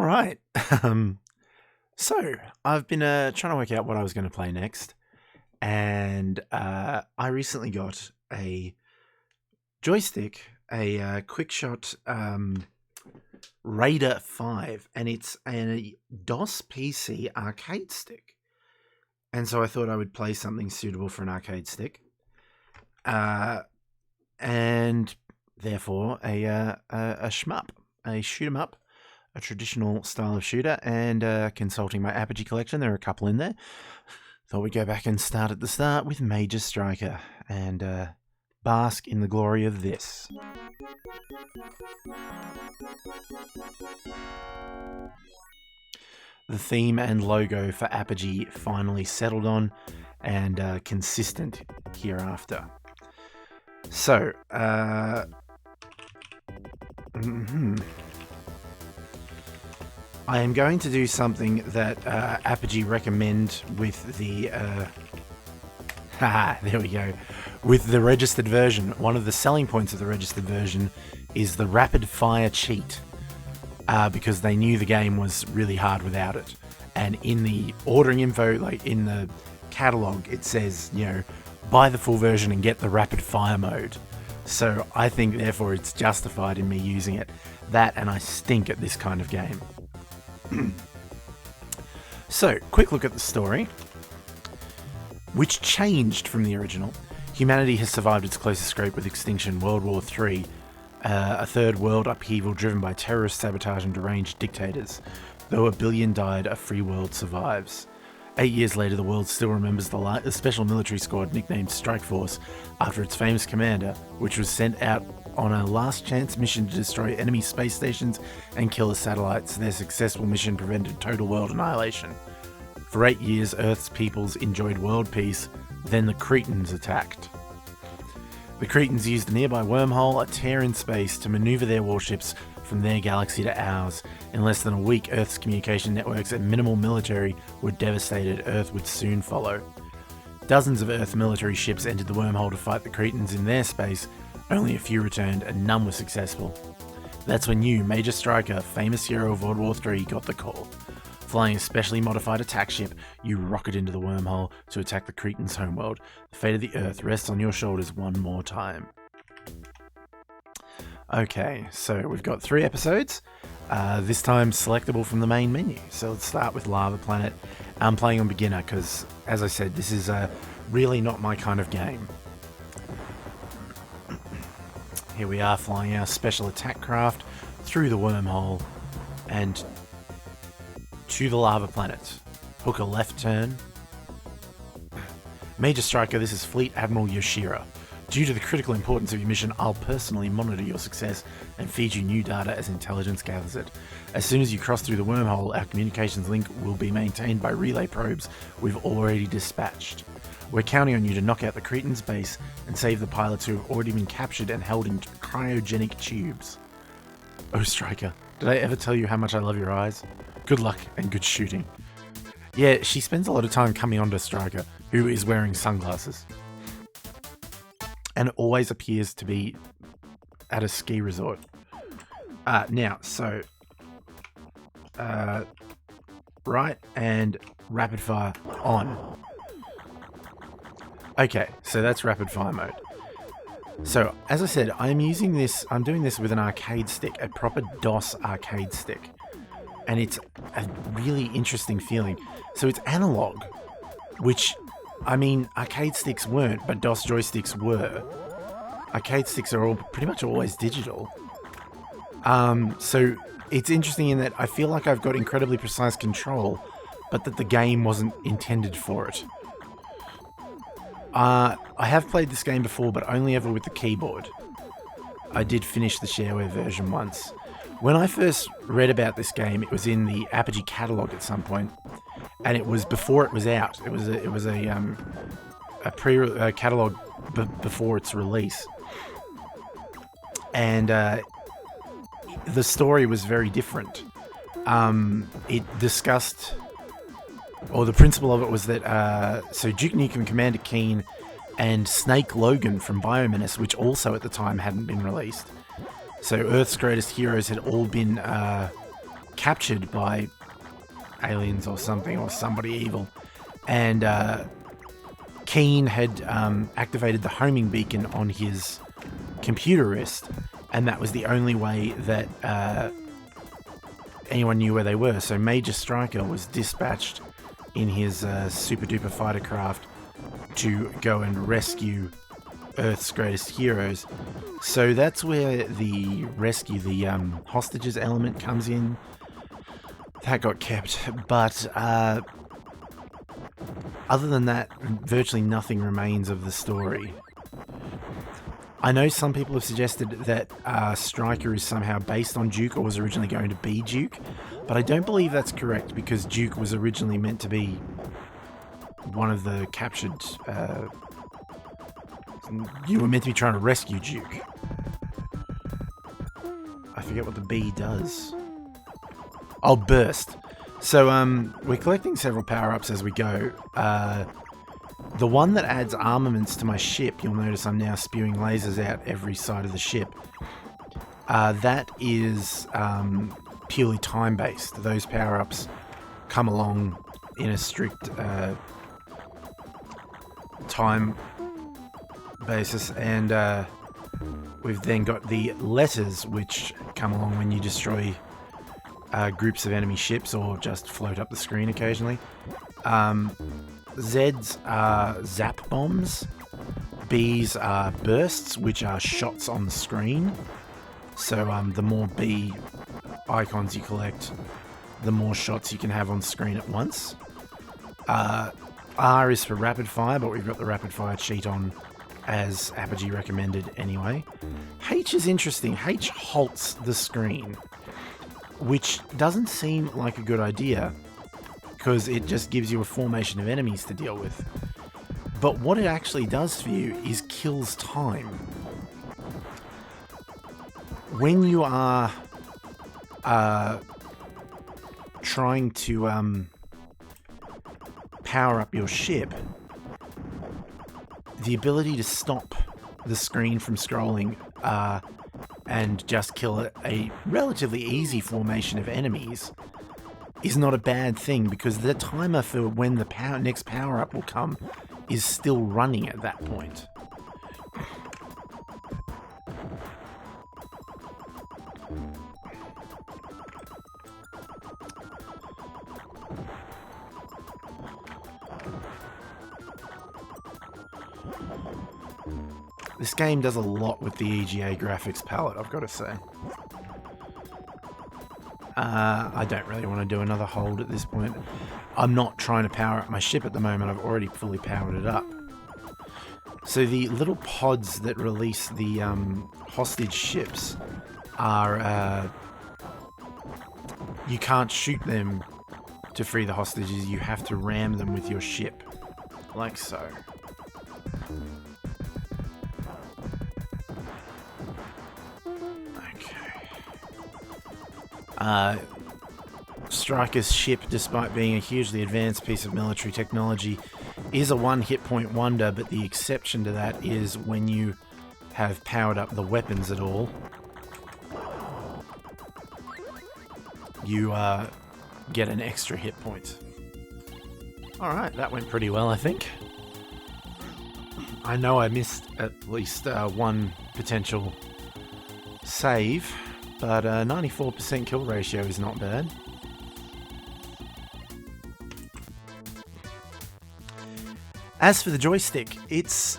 All right. Um, so I've been trying to work out what I was going to play next, and I recently got a joystick, a QuickShot Raider 5, and it's a DOS PC arcade stick. And so I thought I would play something suitable for an arcade stick, and therefore a shmup, a shoot 'em up, a traditional style of shooter. And consulting my Apogee collection, there are a couple in there. Thought we'd go back and start at the start with Major Stryker and bask in the glory of this. The theme and logo for Apogee finally settled on and consistent hereafter. So, I am going to do something that Apogee recommend with the there we go, with the registered version. One of the selling points of the registered version is the rapid fire cheat, because they knew the game was really hard without it. And in the ordering info, like in the catalog, it says, buy the full version and get the rapid fire mode. So I think therefore it's justified in me using it. That, and I stink at this kind of game. So, quick look at the story, which changed from the original. Humanity has survived its closest scrape with extinction, World War III, a third world upheaval driven by terrorist sabotage and deranged dictators. Though 1 billion died, a free world survives. 8 years later, the world still remembers the special military squad nicknamed Strike Force after its famous commander, which was sent out on a last chance mission to destroy enemy space stations and killer satellites. Their successful mission prevented total world annihilation. For 8 years, Earth's peoples enjoyed world peace, then the Kretons attacked. The Kretons used a nearby wormhole, a tear in space, to maneuver their warships from their galaxy to ours. In less than a week, Earth's communication networks and minimal military were devastated. Earth would soon follow. Dozens of Earth military ships entered the wormhole to fight the Kretons in their space. Only a few returned, and none were successful. That's when you, Major Stryker, famous hero of World War III, got the call. Flying a specially modified attack ship, you rocket into the wormhole to attack the Kretons' homeworld. The fate of the Earth rests on your shoulders one more time. Okay, so we've got 3 episodes, this time selectable from the main menu. So let's start with Lava Planet. I'm playing on beginner because, as I said, this is really not my kind of game. Here we are flying our special attack craft through the wormhole and to the lava planet. Hook a left turn. Major Stryker, this is Fleet Admiral Yoshira. Due to the critical importance of your mission, I'll personally monitor your success and feed you new data as intelligence gathers it. As soon as you cross through the wormhole, our communications link will be maintained by relay probes we've already dispatched. We're counting on you to knock out the Kretons' base and save the pilots who have already been captured and held in cryogenic tubes. Oh, Stryker, did I ever tell you how much I love your eyes? Good luck and good shooting. Yeah, she spends a lot of time coming onto Stryker, who is wearing sunglasses. And always appears to be at a ski resort. Right, and rapid fire on. Okay, so that's rapid fire mode. So, as I said, I'm doing this with an arcade stick, a proper DOS arcade stick. And it's a really interesting feeling. So it's analog, which, arcade sticks weren't, but DOS joysticks were. Arcade sticks are pretty much always digital. So it's interesting in that I feel like I've got incredibly precise control, but that the game wasn't intended for it. I have played this game before, but only ever with the keyboard. I did finish the shareware version once. When I first read about this game, it was in the Apogee catalog at some point, and it was before it was out. It was a catalog before its release, and the story was very different. It discussed, or the principle of it was that so Duke Nukem, Commander Keen, and Snake Logan from Biomenace, which also at the time hadn't been released. So Earth's greatest heroes had all been captured by aliens or something, or somebody evil. And Keen had activated the homing beacon on his computer wrist, and that was the only way that anyone knew where they were. So Major Stryker was dispatched in his super duper fighter craft to go and rescue Earth's greatest heroes. So that's where the rescue, the hostages element comes in. That got kept, but other than that, virtually nothing remains of the story. I know some people have suggested that Stryker is somehow based on Duke, or was originally going to be Duke, but I don't believe that's correct, because Duke was originally meant to be one of the captured... you were meant to be trying to rescue Duke. I forget what the B does. Oh, burst. So, we're collecting several power-ups as we go. The one that adds armaments to my ship, you'll notice I'm now spewing lasers out every side of the ship. That is purely time-based. Those power-ups come along in a strict time basis, and we've then got the letters, which come along when you destroy groups of enemy ships or just float up the screen occasionally. Z's are zap bombs. B's are bursts, which are shots on the screen. So the more B icons you collect, the more shots you can have on screen at once. R is for rapid fire, but we've got the rapid fire cheat on as Apogee recommended anyway. H is interesting. H halts the screen, which doesn't seem like a good idea, because it just gives you a formation of enemies to deal with. But what it actually does for you is kills time. When you are trying to power up your ship, the ability to stop the screen from scrolling and just kill a relatively easy formation of enemies is not a bad thing, because the timer for when the next power-up will come is still running at that point. This game does a lot with the EGA graphics palette, I've got to say. I don't really want to do another hold at this point. I'm not trying to power up my ship at the moment, I've already fully powered it up. So the little pods that release the hostage ships are... you can't shoot them to free the hostages, you have to ram them with your ship. Like so. Stryker's ship, despite being a hugely advanced piece of military technology, is a one hit point wonder, but the exception to that is when you have powered up the weapons at all. You get an extra hit point. Alright, that went pretty well, I think. I know I missed at least one potential save, but 94% kill ratio is not bad. As for the joystick, it's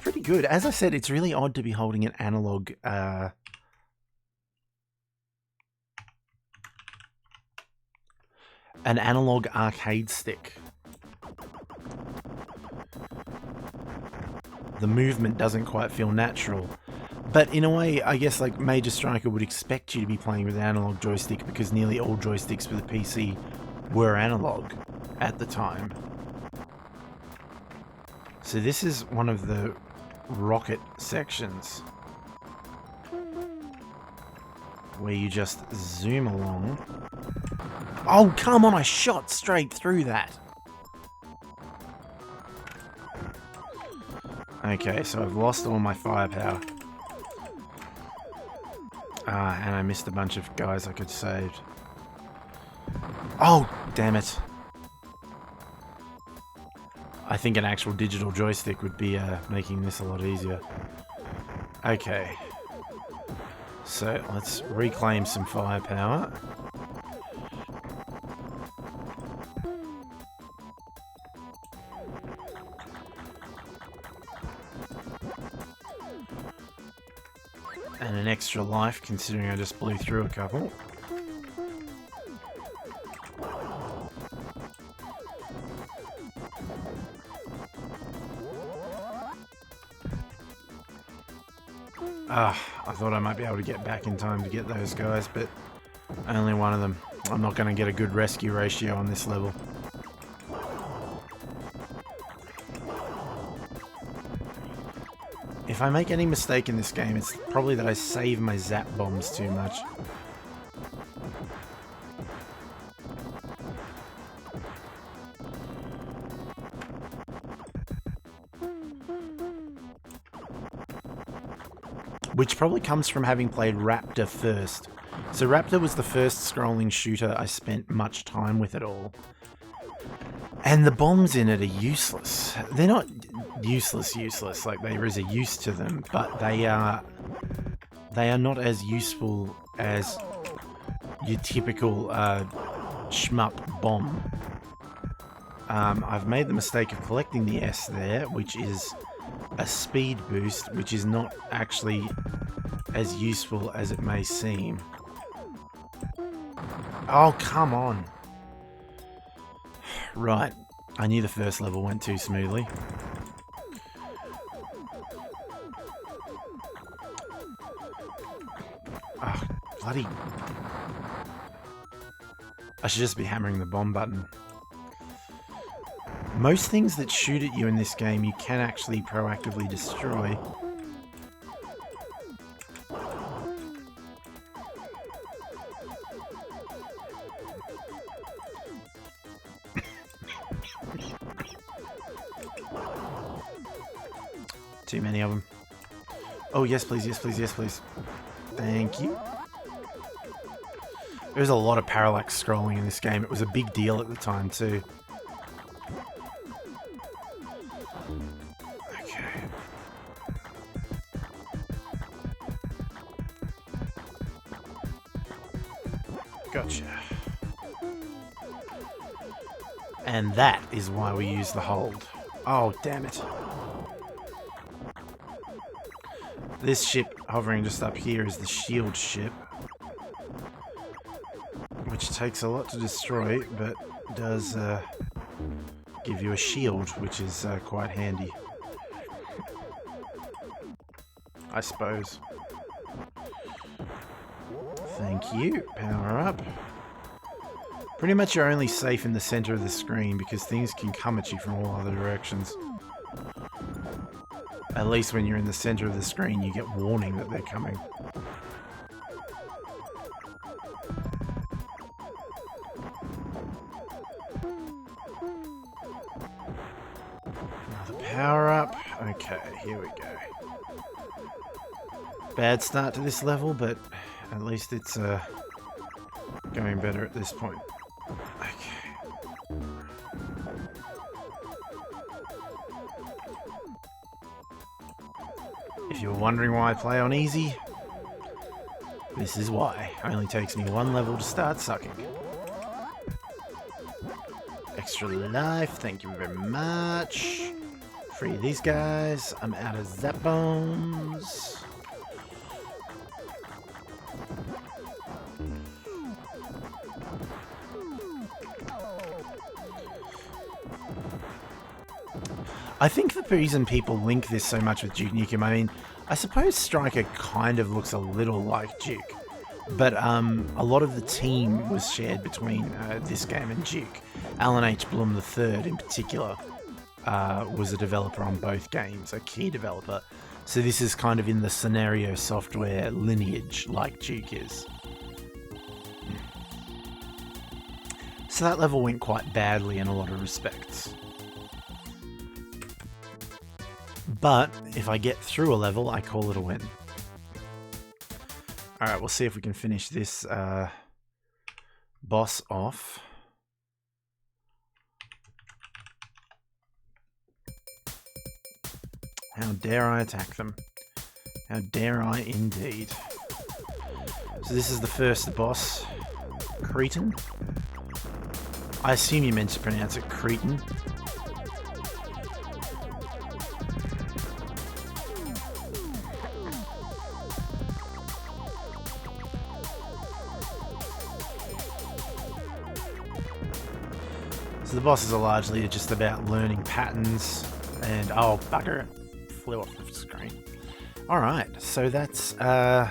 pretty good. As I said, it's really odd to be holding an analog arcade stick. The movement doesn't quite feel natural. But in a way, I guess like Major Stryker would expect you to be playing with an analog joystick, because nearly all joysticks for the PC were analog at the time. So this is one of the rocket sections where you just zoom along. Oh, come on, I shot straight through that. Okay, so I've lost all my firepower. And I missed a bunch of guys I could save. Oh, damn it. I think an actual digital joystick would be making this a lot easier. Okay. So let's reclaim some firepower. And an extra life, considering I just blew through a couple. I thought I might be able to get back in time to get those guys, but only one of them. I'm not going to get a good rescue ratio on this level. If I make any mistake in this game, it's probably that I save my zap bombs too much. Which probably comes from having played Raptor first. So Raptor was the first scrolling shooter I spent much time with at all. And the bombs in it are useless. They're not useless, like there is a use to them, but they are not as useful as your typical shmup bomb. I've made the mistake of collecting the S there, which is a speed boost, which is not actually as useful as it may seem. Oh, come on. Right, I knew the first level went too smoothly. Oh, bloody... I should just be hammering the bomb button. Most things that shoot at you in this game you can actually proactively destroy. Too many of them. Oh, yes please, yes please, yes please. Thank you. There's a lot of parallax scrolling in this game. It was a big deal at the time too. Okay. Gotcha. And that is why we use the hold. Oh, damn it. This ship hovering just up here is the shield ship, which takes a lot to destroy, but does give you a shield, which is quite handy, I suppose. Thank you. Power up. Pretty much you're only safe in the center of the screen because things can come at you from all other directions. At least when you're in the center of the screen, you get warning that they're coming. Another power up. Okay, here we go. Bad start to this level, but at least it's going better at this point. Okay. If you're wondering why I play on easy, this is why. It only takes me one level to start sucking. Extra life, thank you very much. Free these guys. I'm out of zap bombs. I think the reason people link this so much with Duke Nukem, I mean, I suppose Stryker kind of looks a little like Duke, but a lot of the team was shared between this game and Duke. Alan H. Blum III in particular was a developer on both games, a key developer. So this is kind of in the Scenerio Software lineage like Duke is. So that level went quite badly in a lot of respects. But if I get through a level, I call it a win. Alright, we'll see if we can finish this boss off. How dare I attack them? How dare I indeed? So this is the first boss, Kreton. I assume you meant to pronounce it Kreton. So the bosses are largely just about learning patterns and... oh, bugger. Flew off the screen. Alright, so that's the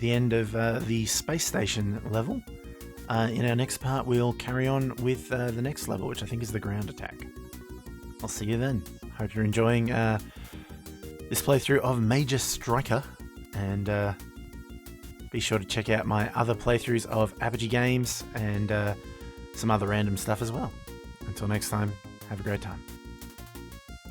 end of the space station level. In our next part, we'll carry on with the next level, which I think is the ground attack. I'll see you then. Hope you're enjoying this playthrough of Major Stryker, and be sure to check out my other playthroughs of Apogee games and some other random stuff as well. Until next time, have a great time.